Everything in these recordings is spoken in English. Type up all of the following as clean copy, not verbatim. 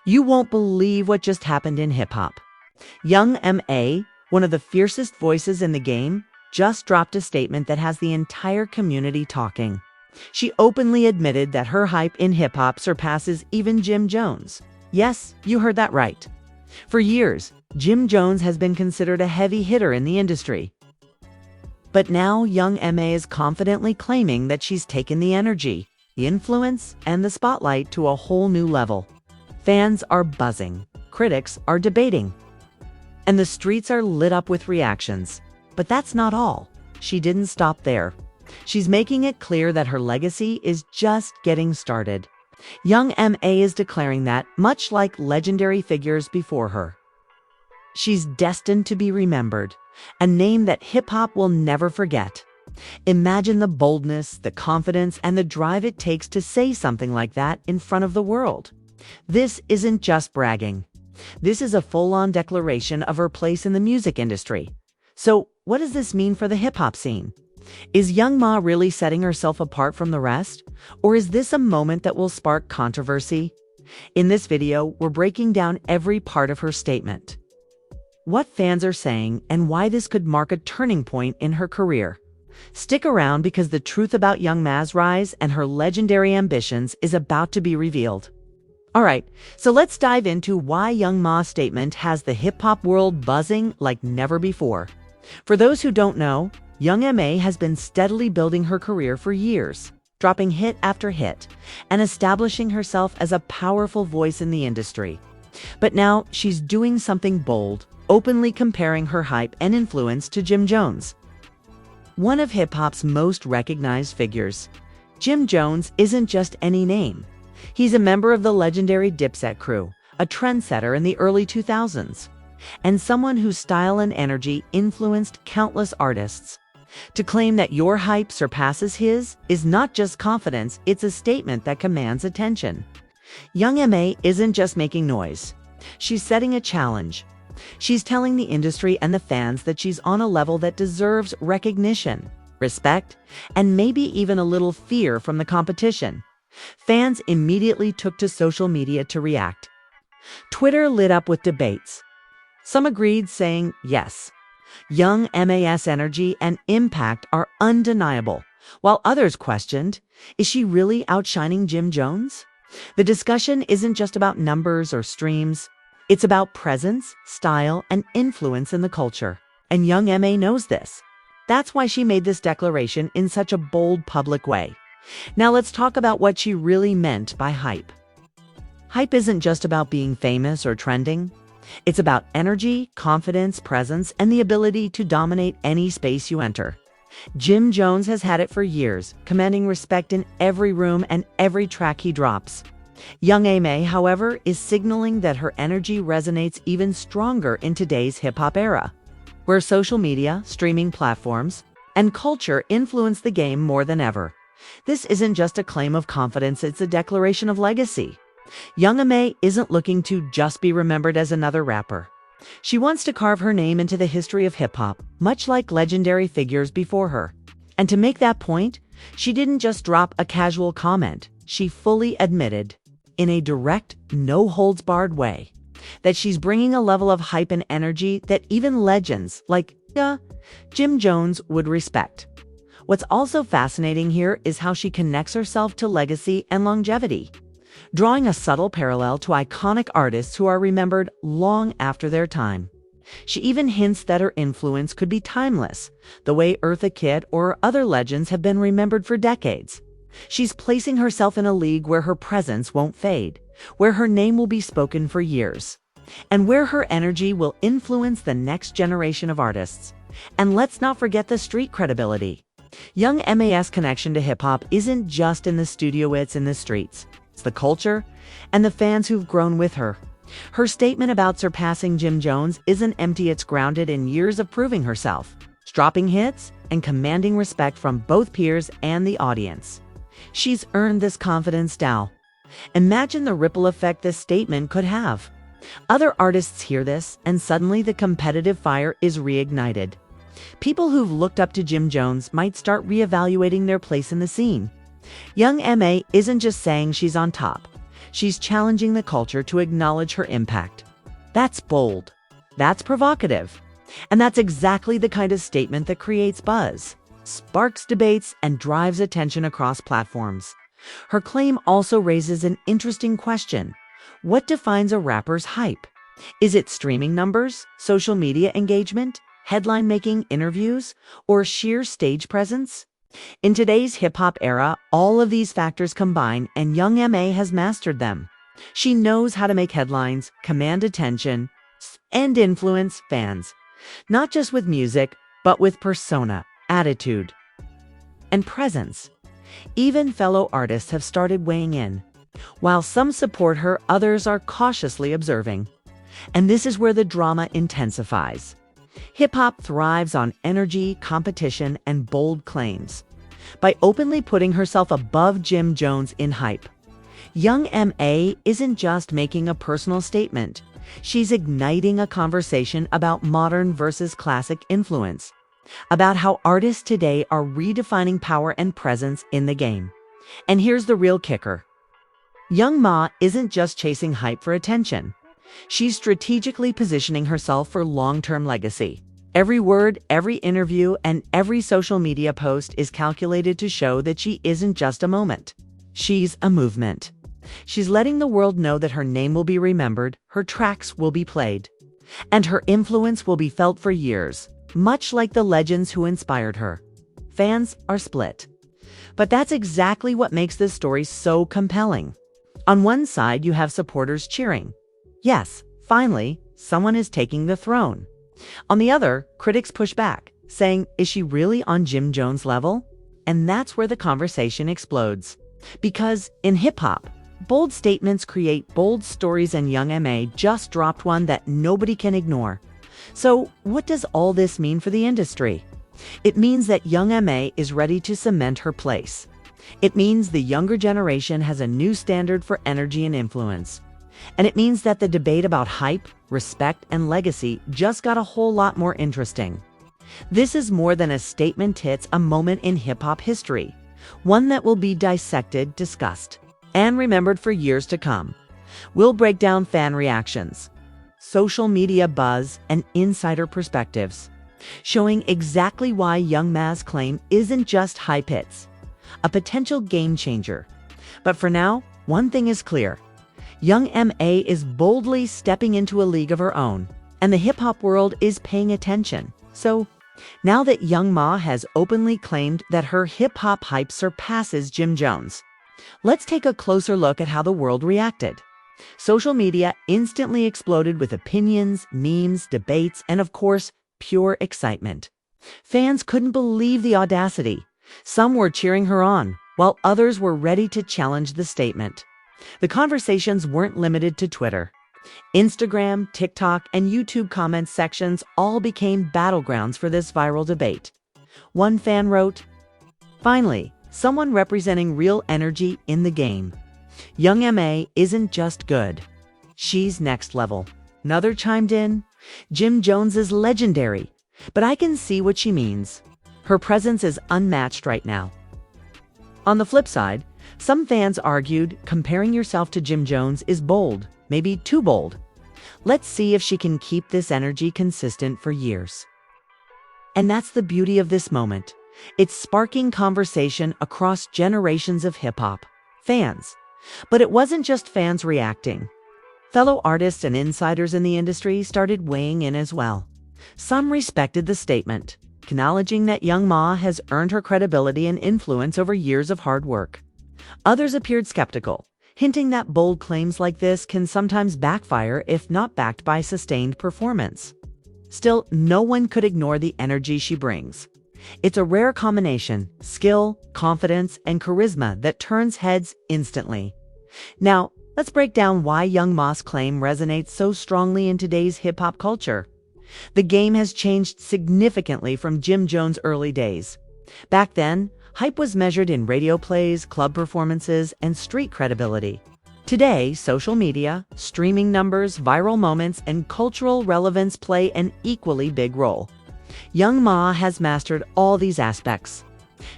You won't believe what just happened in hip-hop. Young M.A., one of the fiercest voices in the game, just dropped a statement that has the entire community talking. She openly admitted that her hype in hip-hop surpasses even Jim Jones. Yes, you heard that right. For years, Jim Jones has been considered a heavy hitter in the industry. But now young M.A. is confidently claiming that she's taken the energy, the influence, and the spotlight to a whole new level. Fans are buzzing, critics are debating, and the streets are lit up with reactions. But that's not all. She didn't stop there. She's making it clear that her legacy is just getting started. Young M.A. is declaring that, much like legendary figures before her, she's destined to be remembered, a name that hip-hop will never forget. Imagine the boldness, the confidence, and the drive it takes to say something like that in front of the world. This isn't just bragging. This is a full-on declaration of her place in the music industry. So, what does this mean for the hip-hop scene? Is Young Ma really setting herself apart from the rest? Or is this a moment that will spark controversy? In this video, we're breaking down every part of her statement, what fans are saying, and why this could mark a turning point in her career. Stick around because the truth about Young Ma's rise and her legendary ambitions is about to be revealed. Alright, so let's dive into why Young Ma's statement has the hip-hop world buzzing like never before. For those who don't know, Young M.A. has been steadily building her career for years, dropping hit after hit, and establishing herself as a powerful voice in the industry. But now she's doing something bold, openly comparing her hype and influence to Jim Jones, one of hip-hop's most recognized figures. Jim Jones isn't just any name. He's a member of the legendary Dipset crew, a trendsetter in the early 2000s, and someone whose style and energy influenced countless artists. To claim that your hype surpasses his is not just confidence, it's a statement that commands attention. Young M.A. isn't just making noise. She's setting a challenge. She's telling the industry and the fans that she's on a level that deserves recognition, respect, and maybe even a little fear from the competition. Fans immediately took to social media to react. Twitter lit up with debates. Some agreed, saying, yes, Young M.A.'s energy and impact are undeniable, while others questioned, is she really outshining Jim Jones? The discussion isn't just about numbers or streams. It's about presence, style, and influence in the culture. And Young M.A. knows this. That's why she made this declaration in such a bold public way. Now let's talk about what she really meant by hype. Hype isn't just about being famous or trending. It's about energy, confidence, presence, and the ability to dominate any space you enter. Jim Jones has had it for years, commanding respect in every room and every track he drops. Young M.A., however, is signaling that her energy resonates even stronger in today's hip-hop era, where social media, streaming platforms, and culture influence the game more than ever. This isn't just a claim of confidence, it's a declaration of legacy. Young M.A. isn't looking to just be remembered as another rapper. She wants to carve her name into the history of hip-hop, much like legendary figures before her. And to make that point, she didn't just drop a casual comment. She fully admitted, in a direct, no-holds-barred way, that she's bringing a level of hype and energy that even legends like Jim Jones would respect. What's also fascinating here is how she connects herself to legacy and longevity, drawing a subtle parallel to iconic artists who are remembered long after their time. She even hints that her influence could be timeless, the way Eartha Kitt or other legends have been remembered for decades. She's placing herself in a league where her presence won't fade, where her name will be spoken for years, and where her energy will influence the next generation of artists. And let's not forget the street credibility. Young M.A.'s connection to hip-hop isn't just in the studio, it's in the streets. It's the culture and the fans who've grown with her. Her statement about surpassing Jim Jones isn't empty, it's grounded in years of proving herself, dropping hits, and commanding respect from both peers and the audience. She's earned this confidence now. Imagine the ripple effect this statement could have. Other artists hear this, and suddenly the competitive fire is reignited. People who've looked up to Jim Jones might start reevaluating their place in the scene. Young M.A. isn't just saying she's on top. She's challenging the culture to acknowledge her impact. That's bold. That's provocative. And that's exactly the kind of statement that creates buzz, sparks debates, and drives attention across platforms. Her claim also raises an interesting question. What defines a rapper's hype? Is it streaming numbers, social media engagement, headline-making interviews, or sheer stage presence? In today's hip-hop era, all of these factors combine, and young M.A. has mastered them. She knows how to make headlines, command attention, and influence fans, not just with music, but with persona, attitude, and presence. Even fellow artists have started weighing in. While some support her, others are cautiously observing. And this is where the drama intensifies. Hip-hop thrives on energy, competition, and bold claims. By openly putting herself above Jim Jones in hype, young M.A. isn't just making a personal statement. She's igniting a conversation about modern versus classic influence, about how artists today are redefining power and presence in the game. And here's the real kicker. Young Ma isn't just chasing hype for attention. She's strategically positioning herself for long-term legacy. Every word, every interview, and every social media post is calculated to show that she isn't just a moment. She's a movement. She's letting the world know that her name will be remembered, her tracks will be played, and her influence will be felt for years, much like the legends who inspired her. Fans are split. But that's exactly what makes this story so compelling. On one side, you have supporters cheering. Yes, finally, someone is taking the throne. On the other, critics push back, saying, is she really on Jim Jones' level? And that's where the conversation explodes. Because in hip-hop, bold statements create bold stories, and young M.A. just dropped one that nobody can ignore. So what does all this mean for the industry? It means that young M.A. is ready to cement her place. It means the younger generation has a new standard for energy and influence. And it means that the debate about hype, respect, and legacy just got a whole lot more interesting. This is more than a statement, it's a moment in hip-hop history, one that will be dissected, discussed, and remembered for years to come. We'll break down fan reactions, social media buzz, and insider perspectives, showing exactly why young Ma's claim isn't just hype hits, a potential game changer. But for now, one thing is clear. Young M.A. is boldly stepping into a league of her own, and the hip-hop world is paying attention. So, now that young Ma has openly claimed that her hip-hop hype surpasses Jim Jones, let's take a closer look at how the world reacted. Social media instantly exploded with opinions, memes, debates, and of course, pure excitement. Fans couldn't believe the audacity. Some were cheering her on, while others were ready to challenge the statement. The conversations weren't limited to Twitter. Instagram, TikTok, and YouTube comment sections all became battlegrounds for this viral debate. One fan wrote, "Finally, someone representing real energy in the game. Young M.A. isn't just good. She's next level." Another chimed in, "Jim Jones is legendary, but I can see what she means. Her presence is unmatched right now." On the flip side, some fans argued comparing yourself to Jim Jones is bold, maybe too bold. Let's see if she can keep this energy consistent for years. And that's the beauty of this moment. It's sparking conversation across generations of hip-hop fans. But it wasn't just fans reacting. Fellow artists and insiders in the industry started weighing in as well. Some respected the statement, acknowledging that young Ma has earned her credibility and influence over years of hard work. Others appeared skeptical, hinting that bold claims like this can sometimes backfire if not backed by sustained performance. Still, no one could ignore the energy she brings. It's a rare combination, skill, confidence, and charisma that turns heads instantly. Now, let's break down why young Ma's claim resonates so strongly in today's hip-hop culture. The game has changed significantly from Jim Jones' early days. Back then, hype was measured in radio plays, club performances, and street credibility. Today, social media, streaming numbers, viral moments, and cultural relevance play an equally big role. Young Ma has mastered all these aspects.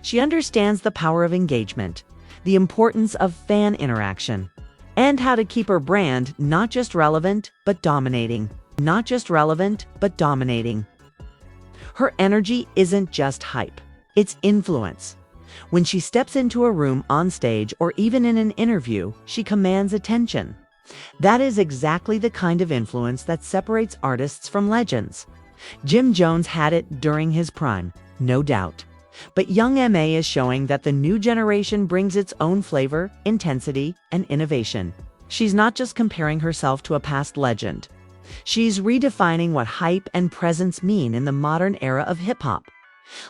She understands the power of engagement, the importance of fan interaction, and how to keep her brand not just relevant, but dominating. Not just relevant, but dominating. Her energy isn't just hype, it's influence. When she steps into a room, on stage, or even in an interview, she commands attention. That is exactly the kind of influence that separates artists from legends. Jim Jones had it during his prime, no doubt. But young M.A. is showing that the new generation brings its own flavor, intensity, and innovation. She's not just comparing herself to a past legend. She's redefining what hype and presence mean in the modern era of hip-hop.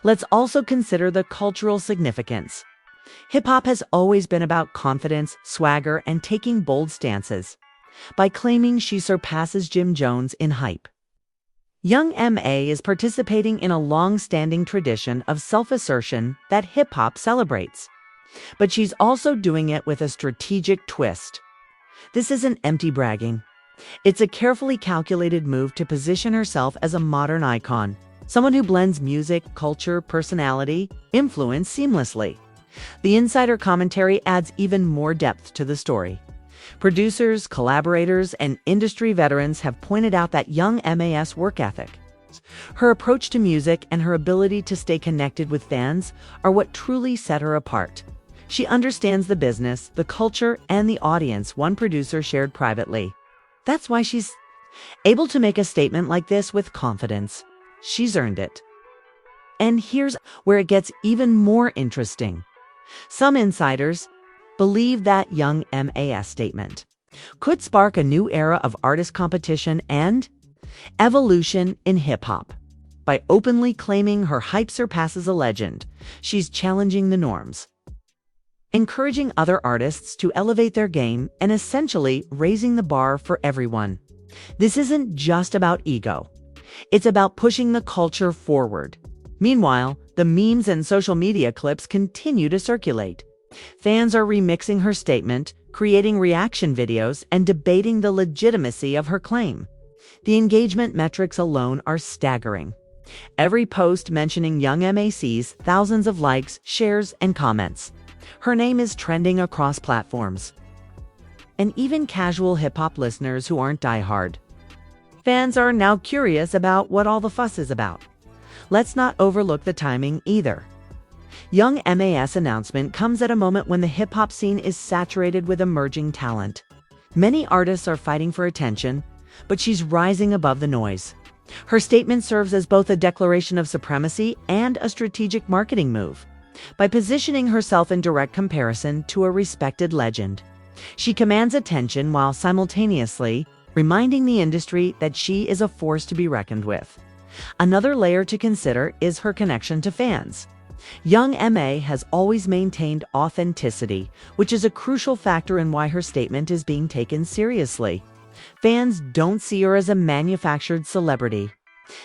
Let's also consider the cultural significance. Hip-hop has always been about confidence, swagger, and taking bold stances. By claiming she surpasses Jim Jones in hype, young M.A. is participating in a long-standing tradition of self-assertion that hip-hop celebrates. But she's also doing it with a strategic twist. This isn't empty bragging. It's a carefully calculated move to position herself as a modern icon, someone who blends music, culture, personality, influence seamlessly. The insider commentary adds even more depth to the story. Producers, collaborators, and industry veterans have pointed out that young M.A.'s work ethic, her approach to music, and her ability to stay connected with fans are what truly set her apart. She understands the business, the culture, and the audience, one producer shared privately. That's why she's able to make a statement like this with confidence. She's earned it. And here's where it gets even more interesting. Some insiders believe that young M.A.'s statement could spark a new era of artist competition and evolution in hip-hop. By openly claiming her hype surpasses a legend, she's challenging the norms, encouraging other artists to elevate their game, and essentially raising the bar for everyone. This isn't just about ego. It's about pushing the culture forward. Meanwhile, the memes and social media clips continue to circulate. Fans are remixing her statement, creating reaction videos, and debating the legitimacy of her claim. The engagement metrics alone are staggering. Every post mentioning young M.A. sees thousands of likes, shares, and comments. Her name is trending across platforms. And even casual hip-hop listeners who aren't diehard fans are now curious about what all the fuss is about. Let's not overlook the timing either. Young M.A.'s announcement comes at a moment when the hip-hop scene is saturated with emerging talent. Many artists are fighting for attention, but she's rising above the noise. Her statement serves as both a declaration of supremacy and a strategic marketing move. By positioning herself in direct comparison to a respected legend, she commands attention while simultaneously reminding the industry that she is a force to be reckoned with. Another layer to consider is her connection to fans. Young M.A. has always maintained authenticity, which is a crucial factor in why her statement is being taken seriously. Fans don't see her as a manufactured celebrity.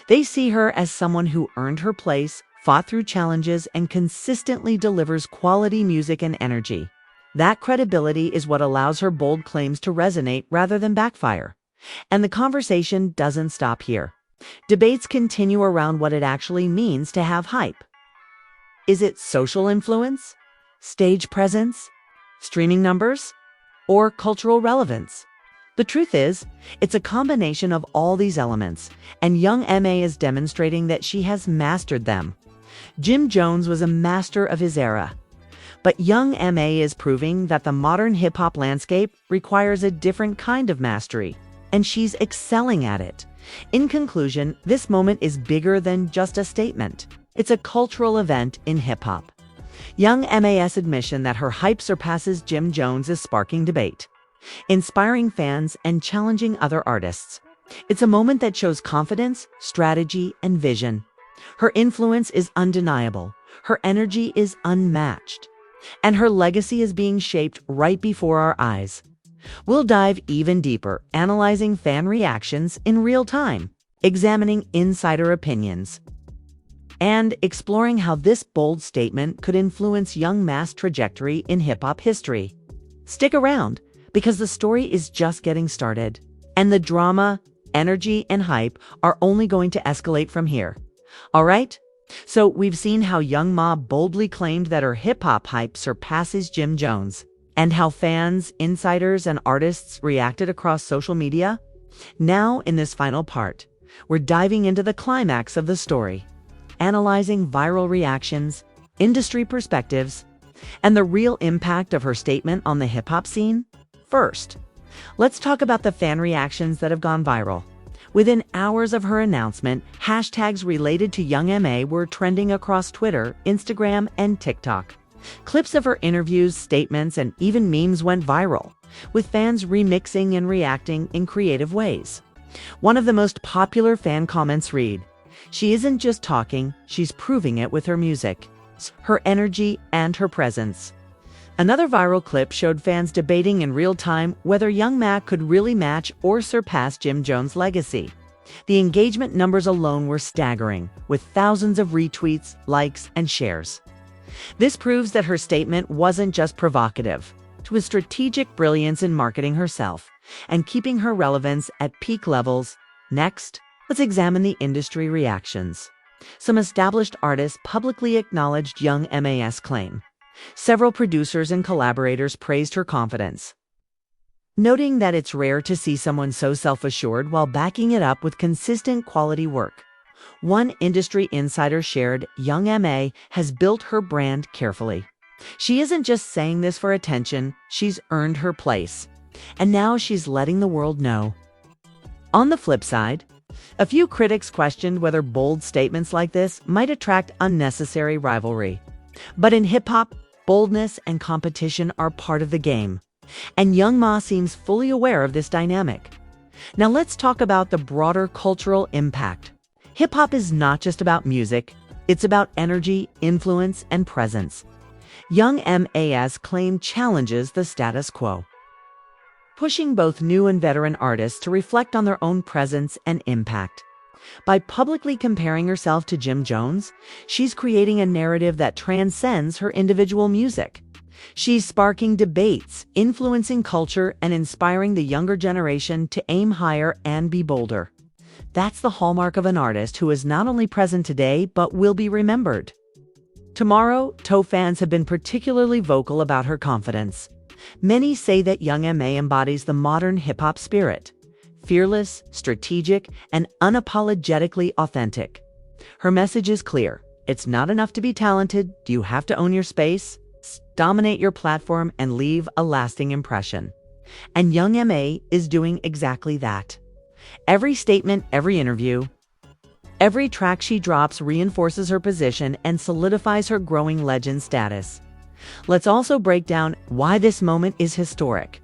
They see her as someone who earned her place, fought through challenges, and consistently delivers quality music and energy. That credibility is what allows her bold claims to resonate rather than backfire. And the conversation doesn't stop here. Debates continue around what it actually means to have hype. Is it social influence, stage presence, streaming numbers, or cultural relevance? The truth is, it's a combination of all these elements, and young M.A. is demonstrating that she has mastered them. Jim Jones was a master of his era, but young M.A. is proving that the modern hip-hop landscape requires a different kind of mastery, and she's excelling at it. In conclusion, this moment is bigger than just a statement. It's a cultural event in hip-hop. Young M.A.'s admission that her hype surpasses Jim Jones is sparking debate, inspiring fans and challenging other artists. It's a moment that shows confidence, strategy, and vision. Her influence is undeniable, her energy is unmatched, and her legacy is being shaped right before our eyes. We'll dive even deeper, analyzing fan reactions in real time, examining insider opinions, and exploring how this bold statement could influence young M.A.'s trajectory in hip-hop history. Stick around, because the story is just getting started, and the drama, energy, and hype are only going to escalate from here. All right? So we've seen how young Ma boldly claimed that her hip-hop hype surpasses Jim Jones. and how fans, insiders, and artists reacted across social media? Now, in this final part, we're diving into the climax of the story, analyzing viral reactions, industry perspectives, and the real impact of her statement on the hip-hop scene. First, let's talk about the fan reactions that have gone viral. Within hours of her announcement, hashtags related to Young M.A. were trending across Twitter, Instagram, and TikTok. Clips of her interviews, statements, and even memes went viral, with fans remixing and reacting in creative ways. One of the most popular fan comments read, "She isn't just talking, she's proving it with her music, her energy, and her presence." Another viral clip showed fans debating in real time whether Young M.A. could really match or surpass Jim Jones' legacy. The engagement numbers alone were staggering, with thousands of retweets, likes, and shares. This proves that her statement wasn't just provocative. It was strategic brilliance in marketing herself and keeping her relevance at peak levels. Next, let's examine the industry reactions. Some established artists publicly acknowledged Young M.A.'s claim. Several producers and collaborators praised her confidence, noting that it's rare to see someone so self-assured while backing it up with consistent quality work. One industry insider shared, "Young M.A. has built her brand carefully. She isn't just saying this for attention, she's earned her place. And now she's letting the world know." On the flip side, a few critics questioned whether bold statements like this might attract unnecessary rivalry. But in hip-hop, boldness and competition are part of the game, and Young Ma seems fully aware of this dynamic. Now let's talk about the broader cultural impact. Hip-hop is not just about music, it's about energy, influence, and presence. Young M.A.'s claim challenges the status quo, pushing both new and veteran artists to reflect on their own presence and impact. By publicly comparing herself to Jim Jones, she's creating a narrative that transcends her individual music. She's sparking debates, influencing culture, and inspiring the younger generation to aim higher and be bolder. That's the hallmark of an artist who is not only present today, but will be remembered tomorrow. Toe fans have been particularly vocal about her confidence. Many say that Young M.A. embodies the modern hip-hop spirit. Fearless, strategic, and unapologetically authentic. Her message is clear. It's not enough to be talented. You have to own your space, dominate your platform, and leave a lasting impression. And Young M.A. is doing exactly that. Every statement, every interview, every track she drops reinforces her position and solidifies her growing legend status. Let's also break down why this moment is historic.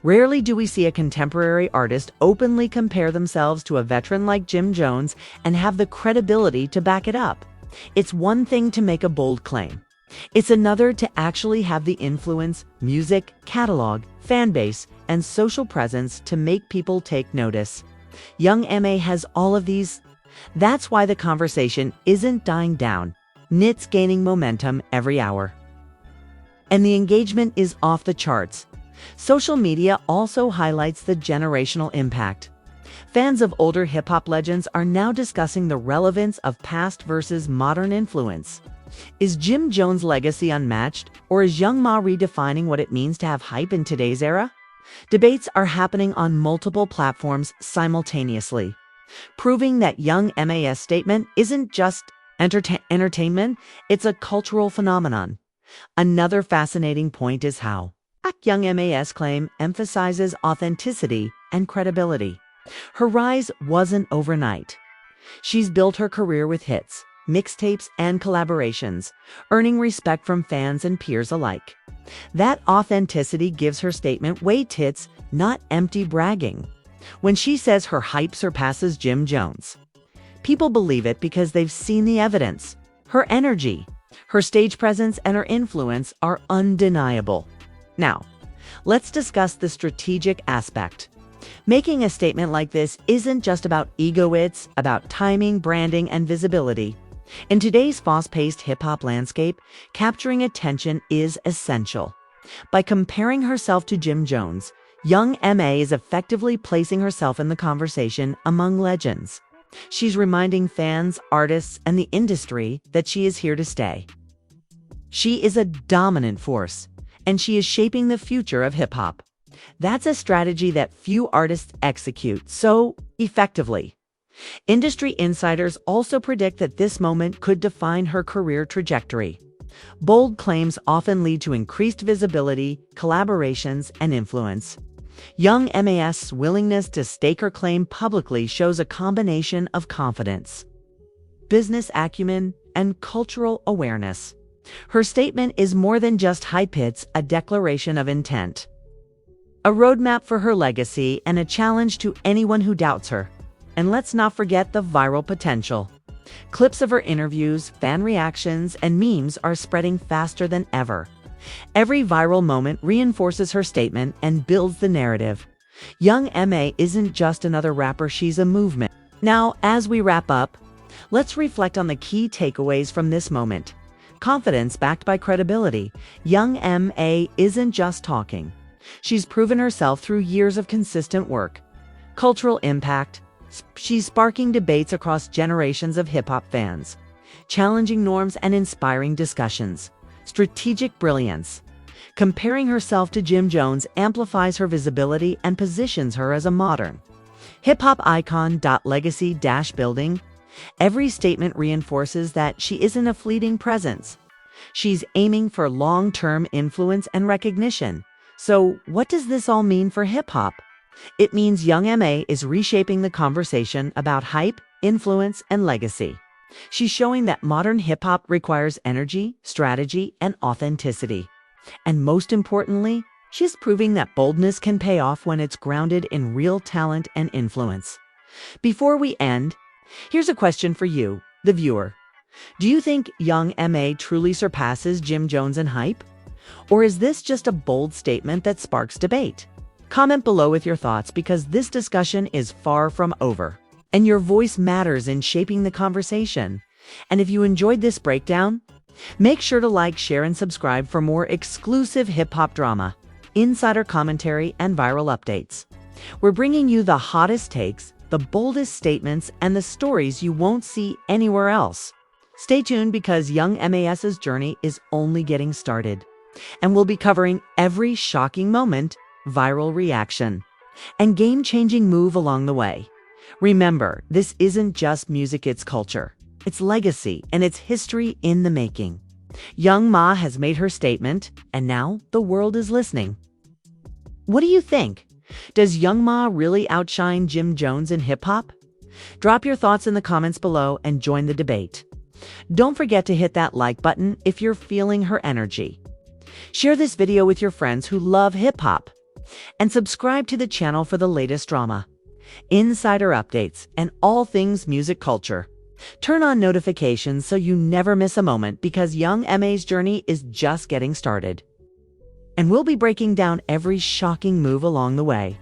Rarely do we see a contemporary artist openly compare themselves to a veteran like Jim Jones and have the credibility to back it up. It's one thing to make a bold claim. It's another to actually have the influence, music, catalog, fan base, and social presence to make people take notice. Young M.A. has all of these. That's why the conversation isn't dying down. It's gaining momentum every hour. And the engagement is off the charts. Social media also highlights the generational impact. Fans of older hip-hop legends are now discussing the relevance of past versus modern influence. Is Jim Jones' legacy unmatched, or is Young Ma redefining what it means to have hype in today's era? Debates are happening on multiple platforms simultaneously, proving that Young M.A.'s statement isn't just entertainment, it's a cultural phenomenon. Another fascinating point is how Young M.A.'s claim emphasizes authenticity and credibility. Her rise wasn't overnight. She's built her career with hits, mixtapes, and collaborations, earning respect from fans and peers alike. That authenticity gives her statement weight. Hits, not empty bragging. When she says her hype surpasses Jim Jones, people believe it because they've seen the evidence. Her energy, her stage presence, and her influence are undeniable. Now, let's discuss the strategic aspect. Making a statement like this isn't just about ego, it's about timing, branding, and visibility. In today's fast-paced hip-hop landscape, capturing attention is essential. By comparing herself to Jim Jones, Young M.A. is effectively placing herself in the conversation among legends. She's reminding fans, artists, and the industry that she is here to stay. She is a dominant force, and she is shaping the future of hip-hop. That's a strategy that few artists execute so effectively. Industry insiders also predict that this moment could define her career trajectory. Bold claims often lead to increased visibility, collaborations, and influence. Young MAS's willingness to stake her claim publicly shows a combination of confidence, business acumen, and cultural awareness. Her statement is more than just hype, it's a declaration of intent, a roadmap for her legacy, and a challenge to anyone who doubts her. And let's not forget the viral potential. Clips of her interviews, fan reactions, and memes are spreading faster than ever. Every viral moment reinforces her statement and builds the narrative. Young M.A. isn't just another rapper, she's a movement. Now, as we wrap up, let's reflect on the key takeaways from this moment. Confidence backed by credibility. Young M.A. isn't just talking. She's proven herself through years of consistent work. Cultural impact. She's sparking debates across generations of hip-hop fans, challenging norms and inspiring discussions. Strategic brilliance. Comparing herself to Jim Jones amplifies her visibility and positions her as a modern hip-hop icon. Legacy building. Every statement reinforces that she isn't a fleeting presence. She's aiming for long-term influence and recognition. So, what does this all mean for hip-hop? It means Young M.A. is reshaping the conversation about hype, influence, and legacy. She's showing that modern hip-hop requires energy, strategy, and authenticity. And most importantly, she's proving that boldness can pay off when it's grounded in real talent and influence. Before we end, here's a question for you, the viewer. Do you think Young M.A. truly surpasses Jim Jones in hype? Or is this just a bold statement that sparks debate? Comment below with your thoughts, because this discussion is far from over, and your voice matters in shaping the conversation. And if you enjoyed this breakdown, make sure to like, share, and subscribe for more exclusive hip-hop drama, insider commentary, and viral updates. We're bringing you the hottest takes, the boldest statements, and the stories you won't see anywhere else. Stay tuned, because Young MAS's journey is only getting started, and we'll be covering every shocking moment, viral reaction, and game-changing move along the way. Remember, this isn't just music, it's culture, it's legacy, and it's history in the making. Young Ma has made her statement, and now the world is listening. What do you think? Does Young Ma really outshine Jim Jones in hip-hop? Drop your thoughts in the comments below and join the debate. Don't forget to hit that like button if you're feeling her energy. Share this video with your friends who love hip-hop. And subscribe to the channel for the latest drama, insider updates, and all things music culture. Turn on notifications so you never miss a moment, because Young M.A.'s journey is just getting started. And we'll be breaking down every shocking move along the way.